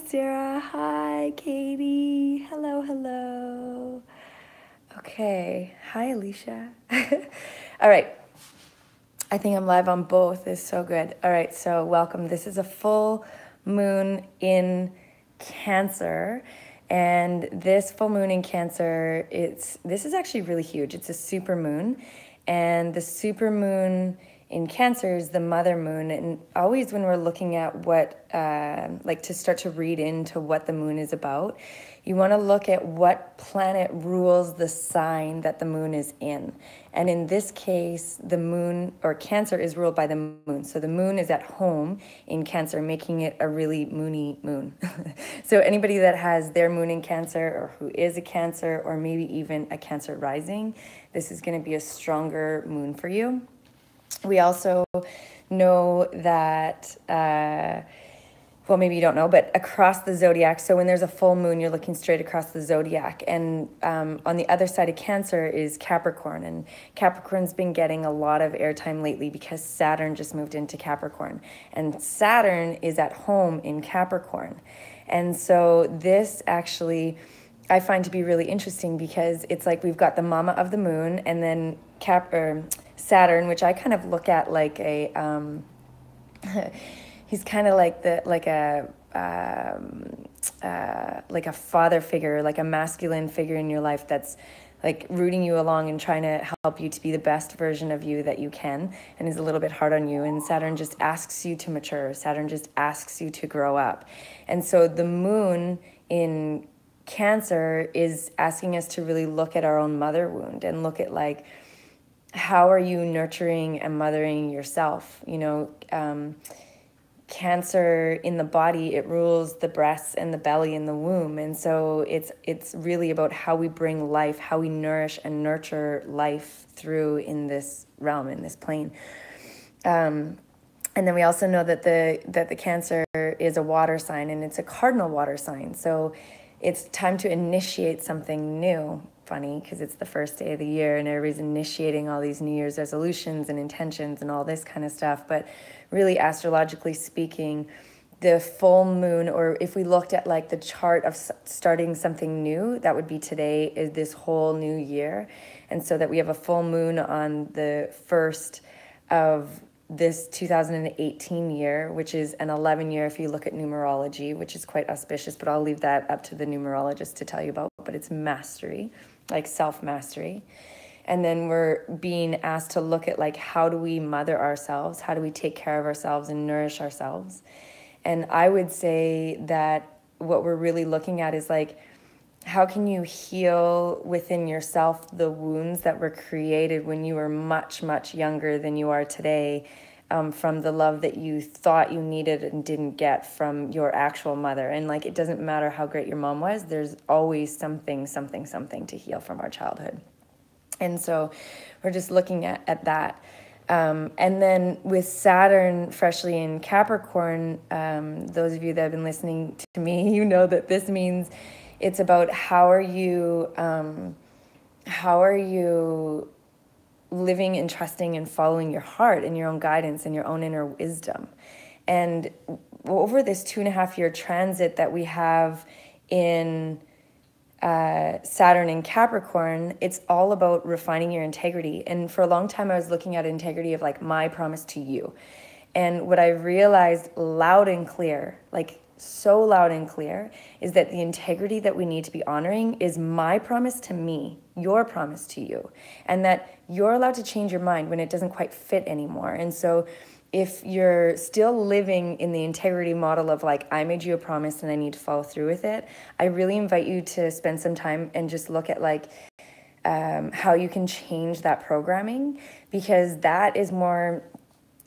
Sarah. Hi, Katie. Hello, hello. Okay. Hi, Alicia. All right. I think I'm live on both. It's so good. All right. So, welcome. This is a full moon in Cancer. And this full moon in Cancer, this is actually really huge. It's a super moon. And the super moon in Cancer is the mother moon. And always when we're looking at what, like to start to read into what the moon is about, you want to look at what planet rules the sign that the moon is in. And in this case, the moon or Cancer is ruled by the moon. So the moon is at home in Cancer, making it a really moony moon. So anybody that has their moon in Cancer or who is a Cancer or maybe even a Cancer rising, this is going to be a stronger moon for you. We also know that, well, maybe you don't know, but across the zodiac, so when there's a full moon, you're looking straight across the zodiac. And on the other side of Cancer is Capricorn. And Capricorn's been getting a lot of airtime lately because Saturn just moved into Capricorn. And Saturn is at home in Capricorn. And so this actually I find to be really interesting because it's like we've got the mama of the moon and then Saturn, which I kind of look at like a he's kind of like like a father figure, like a masculine figure in your life that's like rooting you along and trying to help you to be the best version of you that you can, and is a little bit hard on you. And Saturn just asks you to mature. Saturn just asks you to grow up. And so the moon in Cancer is asking us to really look at our own mother wound and look at like, how are you nurturing and mothering yourself? You know, Cancer in the body, it rules the breasts and the belly and the womb. And so it's really about how we bring life, how we nourish and nurture life through in this realm, in this plane. And then we also know that the Cancer is a water sign, and it's a cardinal water sign. So it's time to initiate something new. Funny, because it's the first day of the year and everybody's initiating all these New Year's resolutions and intentions and all this kind of stuff. But really, astrologically speaking, the full moon, or if we looked at like the chart of starting something new, that would be today, is this whole new year. And so that we have a full moon on the 1st of this 2018 year, which is an 11 year if you look at numerology, which is quite auspicious, but I'll leave that up to the numerologist to tell you about. But it's mastery, like self-mastery. And then we're being asked to look at like, how do we mother ourselves? How do we take care of ourselves and nourish ourselves? And I would say that what we're really looking at is like, how can you heal within yourself the wounds that were created when you were much, much younger than you are today, from the love that you thought you needed and didn't get from your actual mother? And like, it doesn't matter how great your mom was, there's always something to heal from our childhood. And so we're just looking at that. And then with Saturn freshly in Capricorn, those of you that have been listening to me, you know that this means it's about how are you living and trusting and following your heart and your own guidance and your own inner wisdom. And over this 2.5-year transit that we have in Saturn in Capricorn, it's all about refining your integrity. And for a long time, I was looking at integrity of like my promise to you. And what I realized loud and clear, like so loud and clear, is that the integrity that we need to be honoring is my promise to me, your promise to you, and that you're allowed to change your mind when it doesn't quite fit anymore. And so if you're still living in the integrity model of like, I made you a promise and I need to follow through with it, I really invite you to spend some time and just look at like how you can change that programming, because that is more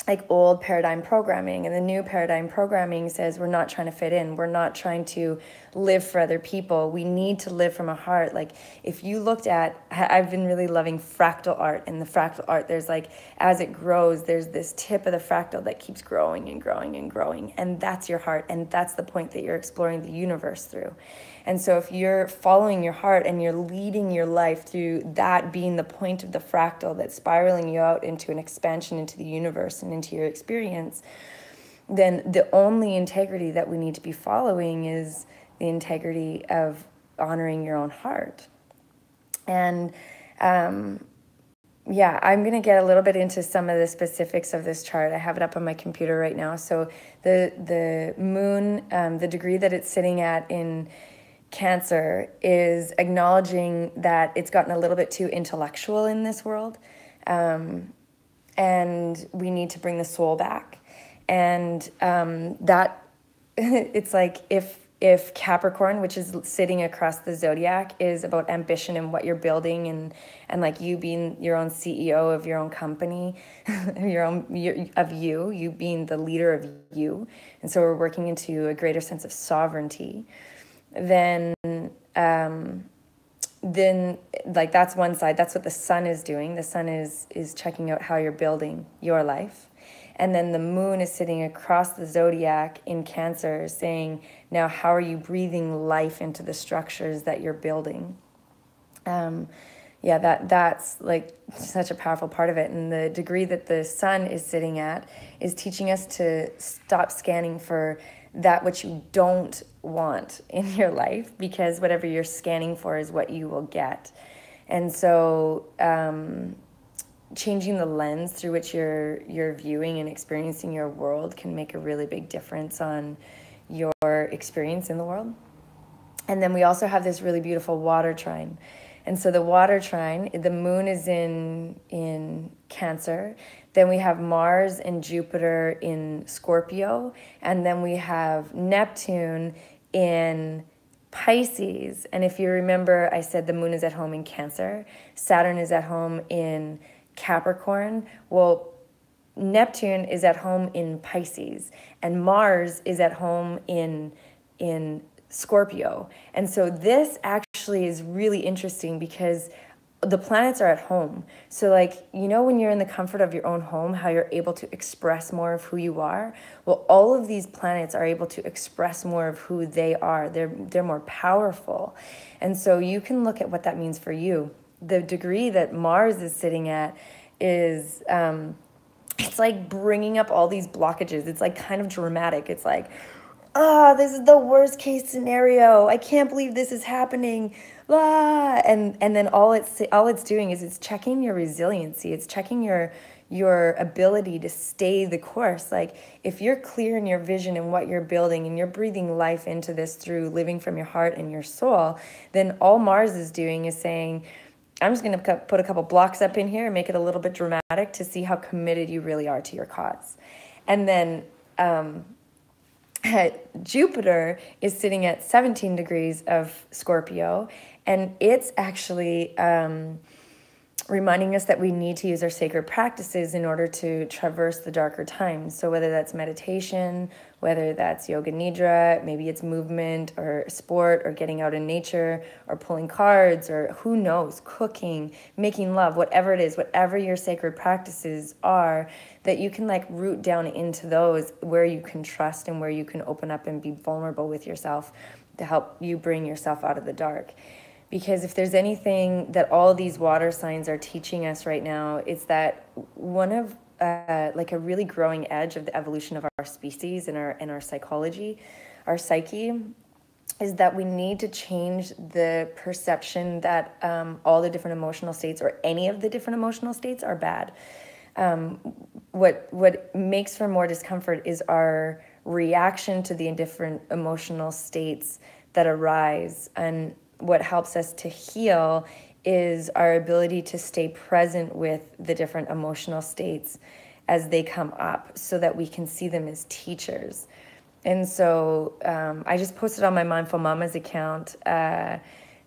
like old paradigm programming. And the new paradigm programming says we're not trying to fit in. We're not trying to live for other people. We need to live from a heart. Like if you looked at, I've been really loving fractal art, and the fractal art, there's like, as it grows, there's this tip of the fractal that keeps growing and growing and growing. And that's your heart. And that's the point that you're exploring the universe through. And so if you're following your heart and you're leading your life through that being the point of the fractal that's spiraling you out into an expansion into the universe and into your experience, then the only integrity that we need to be following is the integrity of honoring your own heart. And yeah, I'm going to get a little bit into some of the specifics of this chart. I have it up on my computer right now. So the moon, the degree that it's sitting at in Cancer is acknowledging that it's gotten a little bit too intellectual in this world. And we need to bring the soul back. And that it's like if Capricorn, which is sitting across the zodiac, is about ambition and what you're building and like you being your own CEO of your own company, you being the leader of you. And so we're working into a greater sense of sovereignty. Then like that's one side. That's what the sun is doing. The sun is checking out how you're building your life. And then the moon is sitting across the zodiac in Cancer saying, now how are you breathing life into the structures that you're building? That's like such a powerful part of it. And the degree that the sun is sitting at is teaching us to stop scanning for that which you don't want in your life, because whatever you're scanning for is what you will get. And so changing the lens through which you're viewing and experiencing your world can make a really big difference on your experience in the world. And then we also have this really beautiful water trine. And so the water trine, the moon is in Cancer. Then we have Mars and Jupiter in Scorpio. And then we have Neptune in Pisces. And if you remember, I said the moon is at home in Cancer. Saturn is at home in Capricorn. Well, Neptune is at home in Pisces. And Mars is at home in Scorpio. And so this actually is really interesting because the planets are at home. So like, you know, when you're in the comfort of your own home, how you're able to express more of who you are. Well, all of these planets are able to express more of who they are. They're more powerful. And so you can look at what that means for you. The degree that Mars is sitting at is, it's like bringing up all these blockages. It's like kind of dramatic. It's like, this is the worst case scenario. I can't believe this is happening. And then all it's doing is it's checking your resiliency. It's checking your ability to stay the course. Like if you're clear in your vision and what you're building and you're breathing life into this through living from your heart and your soul, then all Mars is doing is saying, I'm just going to put a couple blocks up in here and make it a little bit dramatic to see how committed you really are to your cause. And then Jupiter is sitting at 17 degrees of Scorpio, and it's actually reminding us that we need to use our sacred practices in order to traverse the darker times. So whether that's meditation, whether that's yoga nidra, maybe it's movement or sport or getting out in nature or pulling cards or who knows, cooking, making love, whatever it is, whatever your sacred practices are, that you can like root down into those where you can trust and where you can open up and be vulnerable with yourself to help you bring yourself out of the dark. Because if there's anything that all these water signs are teaching us right now, it's that one of like a really growing edge of the evolution of our species and our psychology, our psyche, is that we need to change the perception that all the different emotional states or any of the different emotional states are bad. What makes for more discomfort is our reaction to the different emotional states that arise. And what helps us to heal is our ability to stay present with the different emotional states as they come up so that we can see them as teachers. And so I just posted on my Mindful Mamas account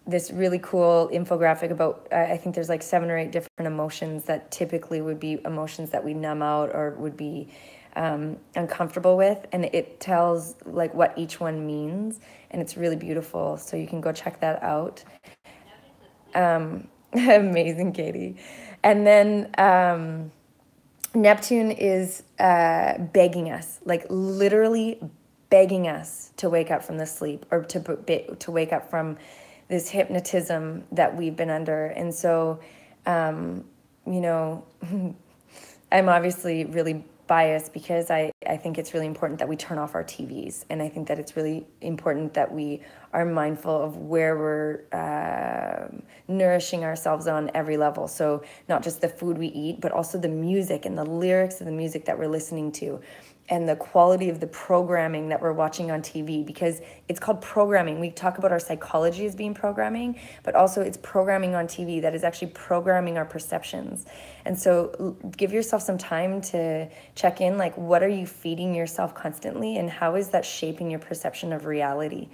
this really cool infographic about, I think there's like 7 or 8 different emotions that typically would be emotions that we numb out or would be uncomfortable with. And it tells like what each one means. And it's really beautiful. So you can go check that out. Amazing, Katie. And then Neptune is begging us, like literally begging us to wake up from the sleep or to wake up from this hypnotism that we've been under. And so, you know, I'm obviously really bias because I think it's really important that we turn off our TVs. And I think that it's really important that we are mindful of where we're nourishing ourselves on every level. So not just the food we eat, but also the music and the lyrics of the music that we're listening to, and the quality of the programming that we're watching on TV, because it's called programming. We talk about our psychology as being programming, but also it's programming on TV that is actually programming our perceptions. And so give yourself some time to check in, like, what are you feeding yourself constantly, and how is that shaping your perception of reality?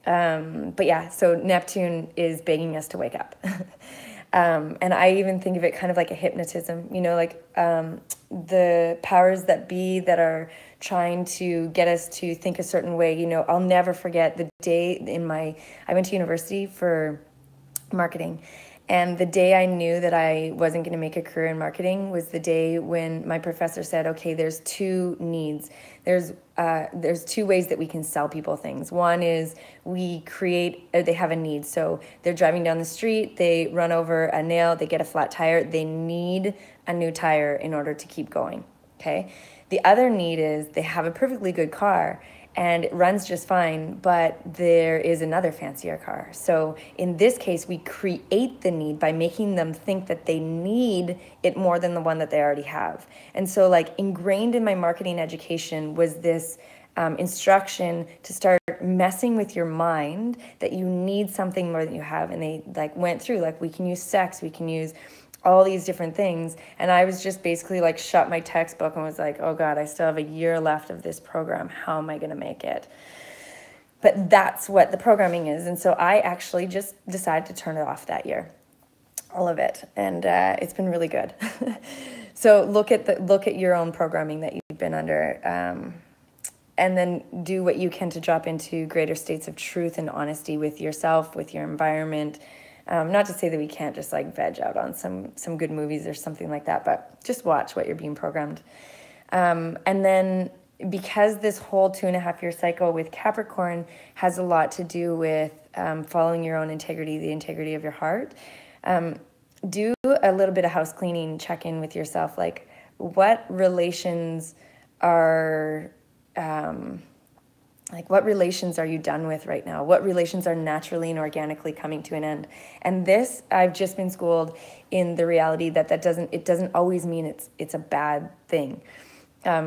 But yeah, so Neptune is begging us to wake up. And I even think of it kind of like a hypnotism, like the powers that be that are trying to get us to think a certain way. I'll never forget the day I went to university for marketing. And the day I knew that I wasn't going to make a career in marketing was the day when my professor said, okay, there's two needs. There's two ways that we can sell people things. One is they have a need. So they're driving down the street, they run over a nail, they get a flat tire. They need a new tire in order to keep going, okay? The other need is they have a perfectly good car and it runs just fine, but there is another fancier car. So in this case, we create the need by making them think that they need it more than the one that they already have. And so, like, ingrained in my marketing education was this instruction to start messing with your mind that you need something more than you have. And they went through, we can use sex, we can use all these different things. And I was just basically shut my textbook and was like, oh God, I still have a year left of this program. How am I going to make it? But that's what the programming is. And so I actually just decided to turn it off that year, all of it. And it's been really good. So look at your own programming that you've been under, and then do what you can to drop into greater states of truth and honesty with yourself, with your environment. Not to say that we can't just veg out on some good movies or something like that, but just watch what you're being programmed. And then because this whole 2.5-year cycle with Capricorn has a lot to do with following your own integrity, the integrity of your heart, do a little bit of house cleaning, check in with yourself. What relations are... what relations are you done with right now? What relations are naturally and organically coming to an end? And this, I've just been schooled in the reality that it doesn't always mean it's a bad thing.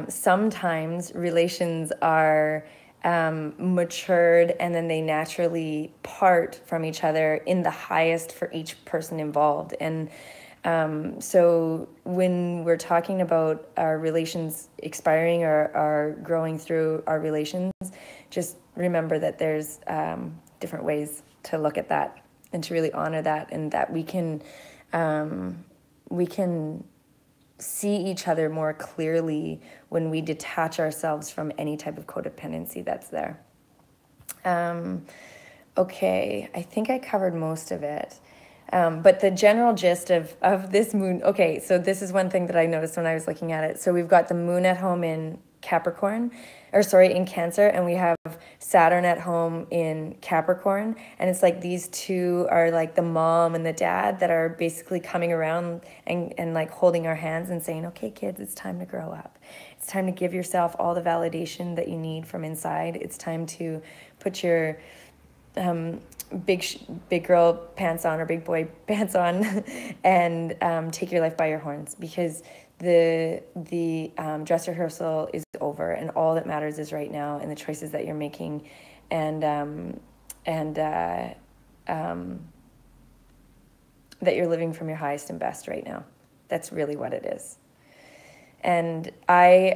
Sometimes relations are matured and then they naturally part from each other in the highest for each person involved. And so when we're talking about our relations expiring or growing through our relations, just remember that there's different ways to look at that and to really honor that, and that we can see each other more clearly when we detach ourselves from any type of codependency that's there. Okay, I think I covered most of it. But the general gist of this moon, okay, so this is one thing that I noticed when I was looking at it. So we've got the moon at home in in Cancer, and we have Saturn at home in Capricorn. And it's these two are the mom and the dad that are basically coming around and holding our hands and saying, okay, kids, it's time to grow up. It's time to give yourself all the validation that you need from inside. It's time to put your big girl pants on or big boy pants on and take your life by your horns, because the dress rehearsal is over, and all that matters is right now and the choices that you're making, and that you're living from your highest and best right now. That's really what it is. And I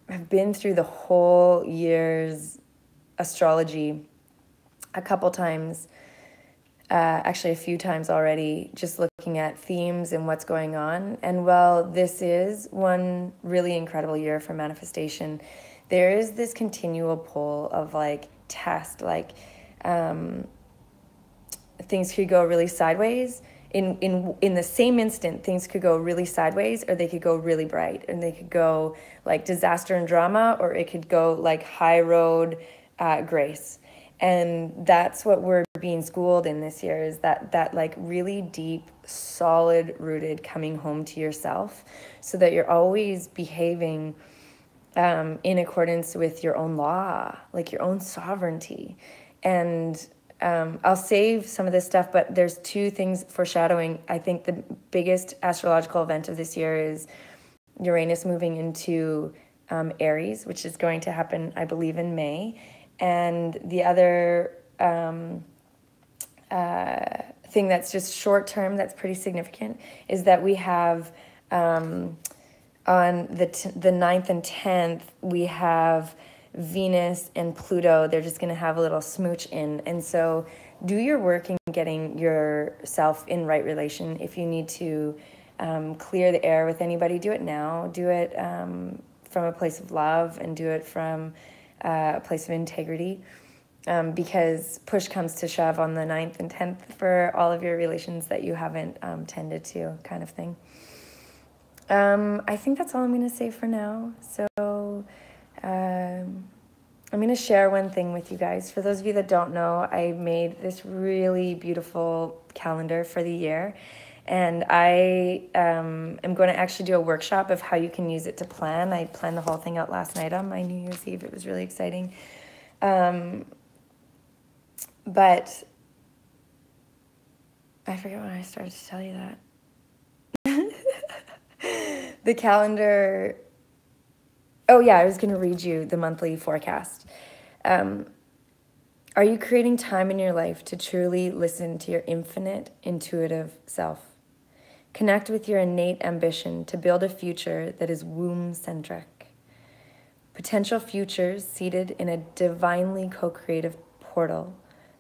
have been through the whole year's astrology a couple times, actually a few times already, just looking at themes and what's going on. And while this is one really incredible year for manifestation, there is this continual pull of test, things could go really sideways. In the same instant, things could go really sideways, or they could go really bright, and they could go disaster and drama, or it could go high road grace. And that's what we're being schooled in this year is that like really deep, solid rooted coming home to yourself, so that you're always behaving in accordance with your own law, like your own sovereignty. And I'll save some of this stuff, but there's two things foreshadowing. I think the biggest astrological event of this year is Uranus moving into Aries, which is going to happen, I believe, in May. And the other thing that's just short term, that's pretty significant, is that we have on the 9th and 10th, we have Venus and Pluto. They're just going to have a little smooch in. And so do your work in getting yourself in right relation. If you need to clear the air with anybody, do it now. Do it from a place of love, and do it from a place of integrity. Because push comes to shove on the 9th and 10th for all of your relations that you haven't tended to, kind of thing. I think that's all I'm going to say for now. So I'm going to share one thing with you guys. For those of you that don't know, I made this really beautiful calendar for the year. And I am going to actually do a workshop of how you can use it to plan. I planned the whole thing out last night on my New Year's Eve. It was really exciting. But I forget when I started to tell you that. The calendar. Oh yeah, I was going to read you the monthly forecast. Are you creating time in your life to truly listen to your infinite, intuitive self? Connect with your innate ambition to build a future that is womb-centric. Potential futures seated in a divinely co-creative portal,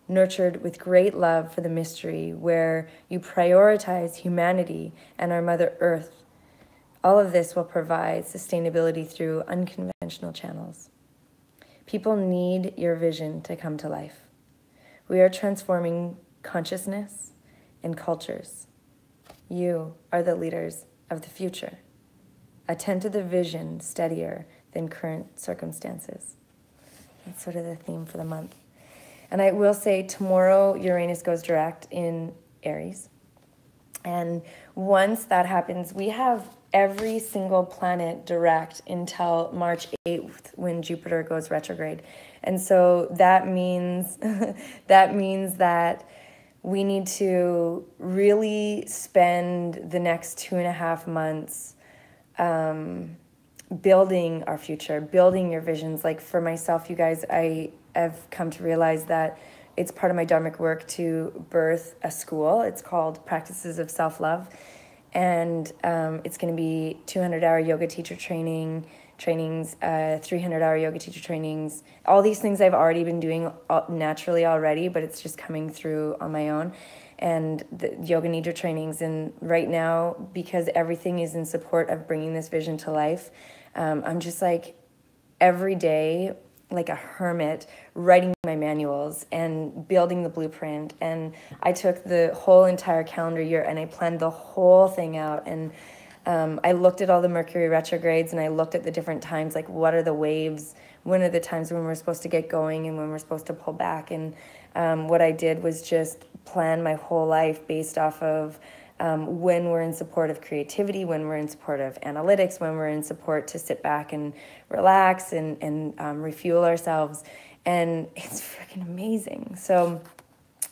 nurtured with great love for the mystery, where you prioritize humanity and our Mother Earth. All of this will provide sustainability through unconventional channels. People need your vision to come to life. We are transforming consciousness and cultures. You are the leaders of the future. Attend to the vision steadier than current circumstances. That's sort of the theme for the month. And I will say tomorrow Uranus goes direct in Aries. And once that happens, we have every single planet direct until March 8th when Jupiter goes retrograde. And so that means that we need to really spend the next 2.5 months building our future, building your visions. Like for myself, you guys, I have come to realize that it's part of my dharmic work to birth a school. It's called Practices of Self-Love. And it's going to be 200-hour yoga teacher trainings, 300-hour yoga teacher trainings. All these things I've already been doing naturally already, but it's just coming through on my own. And the yoga nidra trainings. And right now, because everything is in support of bringing this vision to life, I'm just like every day, like a hermit, writing my manuals and building the blueprint. And I took the whole entire calendar year and I planned the whole thing out. And I looked at all the Mercury retrogrades and I looked at the different times, like what are the waves? When are the times when we're supposed to get going and when we're supposed to pull back? And what I did was just plan my whole life based off of when we're in support of creativity, when we're in support of analytics, when we're in support to sit back and relax and refuel ourselves. And it's freaking amazing. So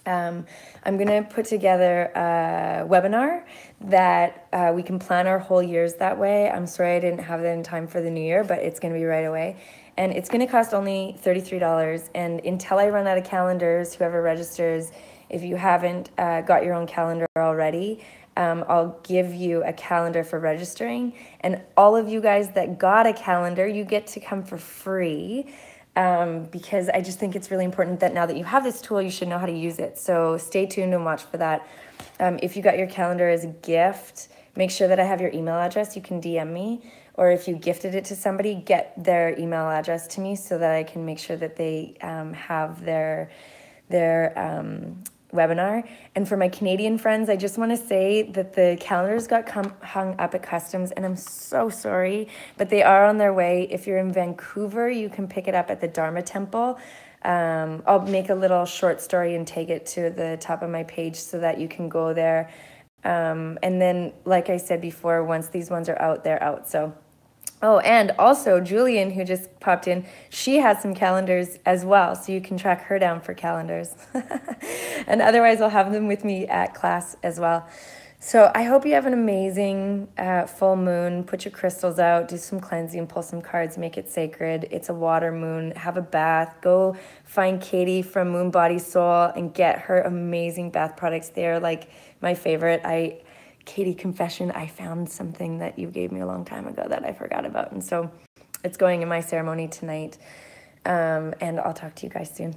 I'm going to put together a webinar that we can plan our whole years that way. I'm sorry I didn't have that in time for the new year, but it's going to be right away. And it's going to cost only $33. And until I run out of calendars, whoever registers, if you haven't got your own calendar already, I'll give you a calendar for registering. And all of you guys that got a calendar, you get to come for free, because I just think it's really important that now that you have this tool, you should know how to use it. So stay tuned and watch for that. If you got your calendar as a gift, make sure that I have your email address. You can DM me. Or if you gifted it to somebody, get their email address to me so that I can make sure that they have their webinar. And for my Canadian friends, I just want to say that the calendars got hung up at customs, and I'm so sorry, but they are on their way. If you're in Vancouver, you can pick it up at the Dharma Temple. I'll make a little short story and tag it to the top of my page so that you can go there. And then, like I said before, once these ones are out, they're out. So, oh, and also Julian, who just popped in, she has some calendars as well. So you can track her down for calendars. And otherwise, I'll have them with me at class as well. So I hope you have an amazing full moon. Put your crystals out, do some cleansing, pull some cards, make it sacred. It's a water moon. Have a bath. Go find Katie from Moon Body Soul and get her amazing bath products. They're like my favorite. Katie, confession, I found something that you gave me a long time ago that I forgot about. And so it's going in my ceremony tonight. And I'll talk to you guys soon.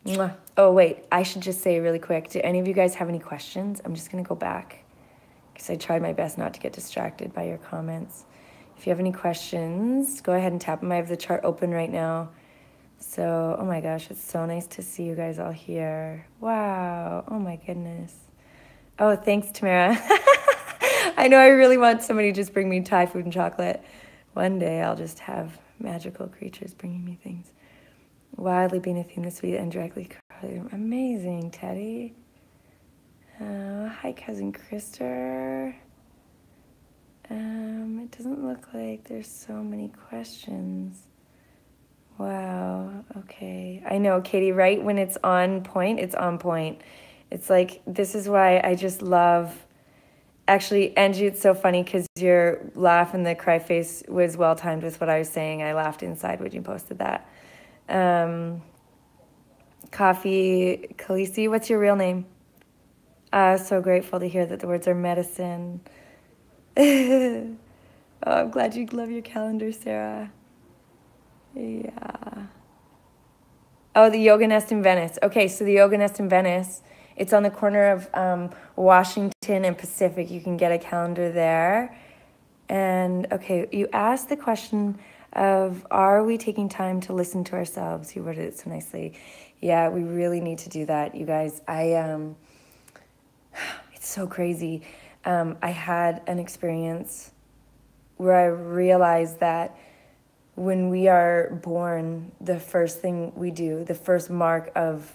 Mwah. Oh, wait, I should just say really quick, do any of you guys have any questions? I'm just going to go back because I tried my best not to get distracted by your comments. If you have any questions, go ahead and tap them. I have the chart open right now. So, oh my gosh, it's so nice to see you guys all here. Wow. Oh my goodness. Oh, thanks, Tamara. I know I really want somebody to just bring me Thai food and chocolate. One day I'll just have magical creatures bringing me things. Wildly being a theme this week and directly. Amazing, Teddy. Hi, Cousin Krister. It doesn't look like there's so many questions. Wow, okay. I know, Katie, right when it's on point, it's on point. It's like, this is why I just love, actually, Angie, it's so funny because your laugh and the cry face was well-timed with what I was saying. I laughed inside when you posted that. Coffee, Khaleesi, what's your real name? So grateful to hear that the words are medicine. Oh, I'm glad you love your calendar, Sarah. Yeah. Oh, the Yoga Nest in Venice. Okay, so the Yoga Nest in Venice, it's on the corner of Washington and Pacific. You can get a calendar there. And, okay, you asked the question of, are we taking time to listen to ourselves? You worded it so nicely. Yeah, we really need to do that, you guys. It's so crazy. I had an experience where I realized that when we are born, the first thing we do, the first mark of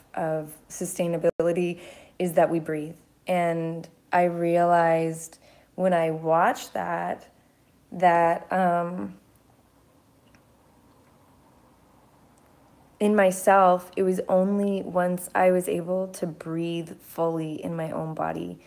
sustainability is that we breathe. And I realized when I watched that in myself, it was only once I was able to breathe fully in my own body,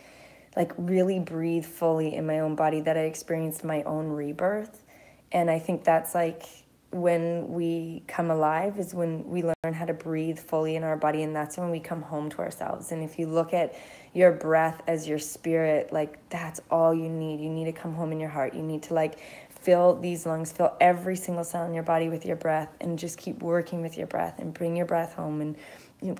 like really breathe fully in my own body, that I experienced my own rebirth. And I think that's like when we come alive is when we learn how to breathe fully in our body, and that's when we come home to ourselves. And if you look at your breath as your spirit, like that's all you need. You need to come home in your heart. You need to like fill these lungs, fill every single cell in your body with your breath, and just keep working with your breath and bring your breath home, and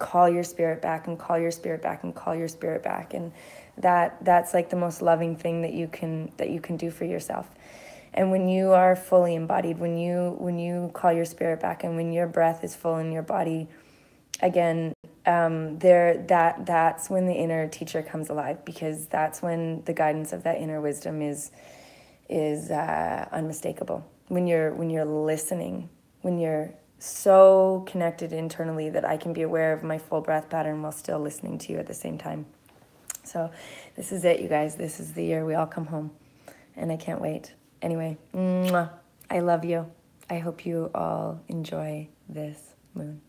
call your spirit back and call your spirit back and call your spirit back. And that's like the most loving thing that you can do for yourself. And when you are fully embodied, when you call your spirit back, and when your breath is full in your body, again, that's when the inner teacher comes alive, because that's when the guidance of that inner wisdom is unmistakable. When you're listening, when you're so connected internally that I can be aware of my full breath pattern while still listening to you at the same time. So this is it, you guys. This is the year we all come home, and I can't wait. Anyway, mwah, I love you. I hope you all enjoy this moon.